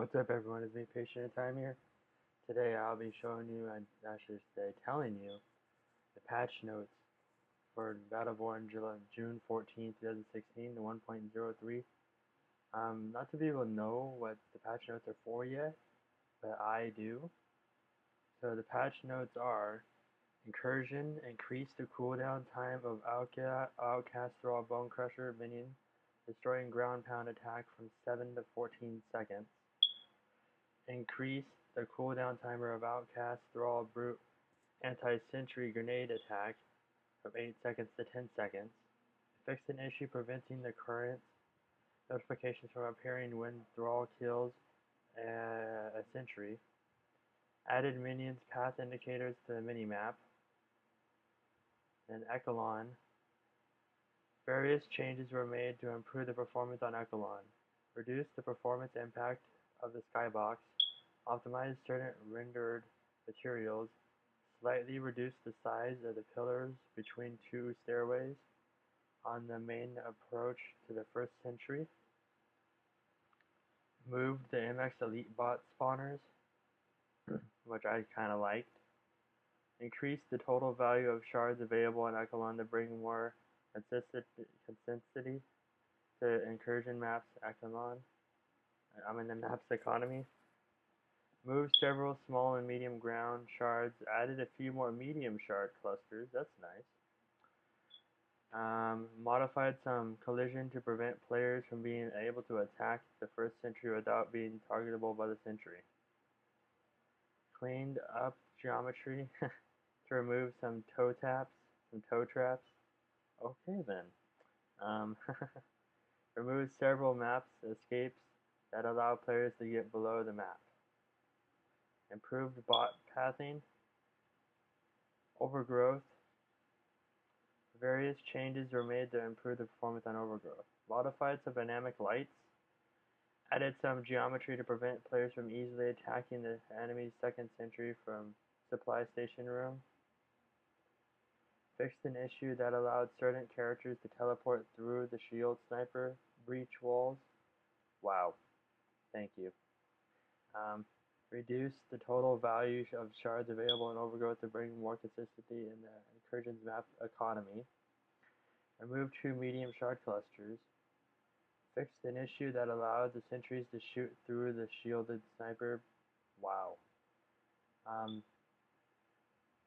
What's up, everyone? It's me, Patient Time here. Today I'll be showing you, and I should say telling you, the patch notes for Battleborn June 14th, 2016 to 1.03. Not too many people know what the patch notes are for yet, but I do. So the patch notes are: Incursion, increase the cooldown time of Outcast Thrall Bone Crusher minion, destroying ground pound attack from 7 to 14 seconds. Increase the cooldown timer of Outcast Thrall Brute anti-sentry grenade attack from 8 seconds to 10 seconds. Fix an issue preventing the current notifications from appearing when Thrall kills a sentry. Added minions path indicators to the minimap. And Echelon. Various changes were made to improve the performance on Echelon. Reduce the performance impact of the skybox. Optimize certain rendered materials. Slightly reduce the size of the pillars between two stairways on the main approach to the first sentry. Moved the MX Elite bot spawners, which I kind of liked. Increased the total value of shards available in Echelon to bring more consistency to incursion maps Echelon. I'm in the maps economy. Moved several small and medium ground shards, added a few more medium shard clusters, that's nice. Modified some collision to prevent players from being able to attack the first sentry without being targetable by the sentry. Cleaned up geometry to remove some toe traps. Okay then. Removed several maps escapes that allow players to get below the map. Improved bot pathing. Overgrowth. Various changes were made to improve the performance on Overgrowth. Modified some dynamic lights. Added some geometry to prevent players from easily attacking the enemy's second sentry from supply station room. Fixed an issue that allowed certain characters to teleport through the shield sniper breach walls. Wow. Thank you. Reduce the total value of shards available in Overgrowth to bring more consistency in the Incursion's map economy. Remove 2 medium shard clusters. Fixed an issue that allowed the sentries to shoot through the shielded sniper. Wow.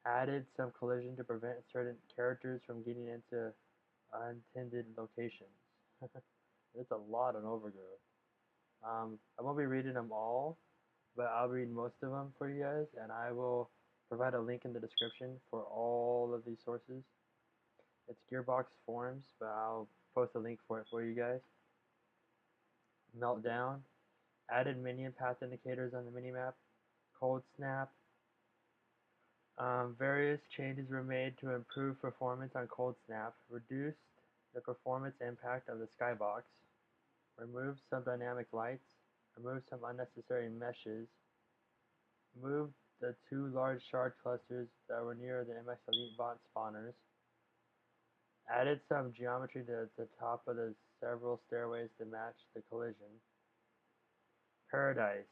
Added some collision to prevent certain characters from getting into unintended locations. It's a lot on Overgrowth. I won't be reading them all, but I'll read most of them for you guys, and I will provide a link in the description for all of these sources. It's Gearbox forums, but I'll post a link for it for you guys. Meltdown. Added minion path indicators on the minimap. Cold Snap. Various changes were made to improve performance on Cold Snap. Reduced the performance impact of the skybox. Removed some dynamic lights. Removed some unnecessary meshes. Moved the 2 large shard clusters that were near the MX Elite bot spawners. Added some geometry to the top of the several stairways to match the collision. Paradise.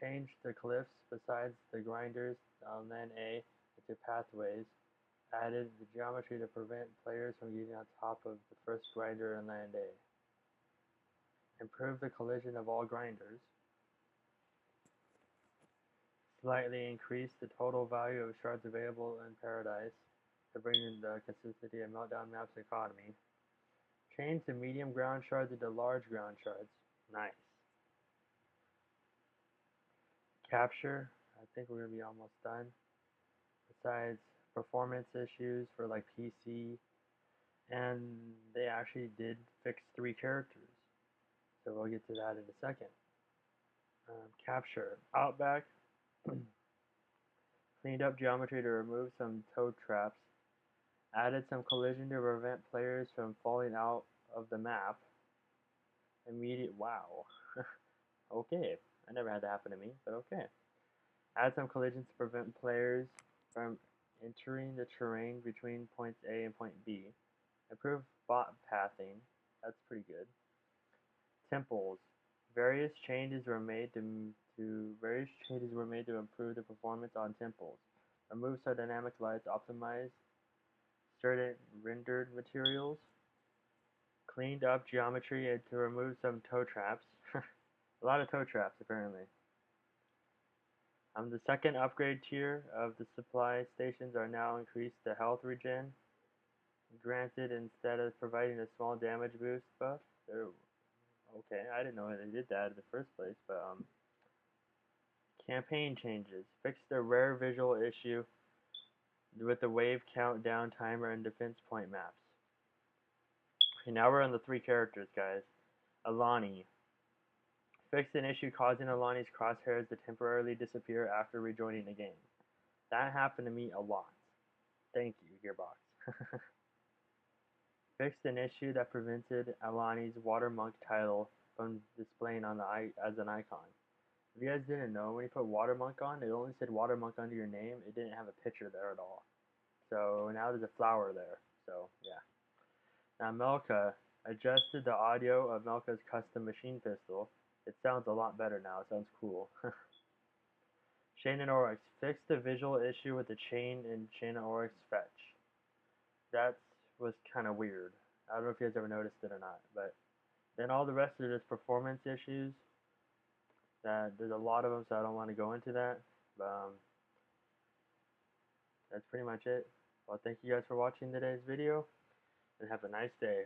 Changed the cliffs besides the grinders on land A into pathways. Added the geometry to prevent players from getting on top of the first grinder on land A. Improved the collision of all grinders. Slightly increased the total value of shards available in Paradise to bring in the consistency of Meltdown Maps economy. Changed the medium ground shards into large ground shards. Nice. Capture. I think we're going to be almost done. Besides performance issues for like PC, and they actually did fix 3 characters. So we'll get to that in a second. Capture. Outback. Cleaned up geometry to remove some toe traps. Added some collision to prevent players from falling out of the map. Wow. Okay. That never had to happen to me, but okay. Add some collisions to prevent players from entering the terrain between points A and point B. Improve bot pathing. That's pretty good. Temples. Various changes were made to improve the performance on temples. Remove some dynamic lights, optimize certain rendered materials, cleaned up geometry and to remove some toe traps. A lot of toe traps apparently. The second upgrade tier of the supply stations are now increased to health regen. Granted, instead of providing a small damage boost buff, they're okay. I didn't know they did that in the first place, but campaign changes. Fix the rare visual issue with the wave countdown timer and defense point maps. Okay, now we're on the three characters, guys. Alani. Fix an issue causing Alani's crosshairs to temporarily disappear after rejoining the game. That happened to me a lot. Thank you, Gearbox. Fixed an issue that prevented Alani's Water Monk title from displaying on as an icon. If you guys didn't know, when you put Water Monk on, it only said Water Monk under your name. It didn't have a picture there at all. So now there's a flower there. So yeah. Now Melka adjusted the audio of Melka's custom machine pistol. It sounds a lot better now. It sounds cool. Shane and Oryx fixed the visual issue with the chain in Shane and Oryx fetch. That was kind of weird. I don't know if you guys ever noticed it or not, but then all the rest are just performance issues. That there's a lot of them, so I don't want to go into that. But that's pretty much it. Well, thank you guys for watching today's video, and have a nice day.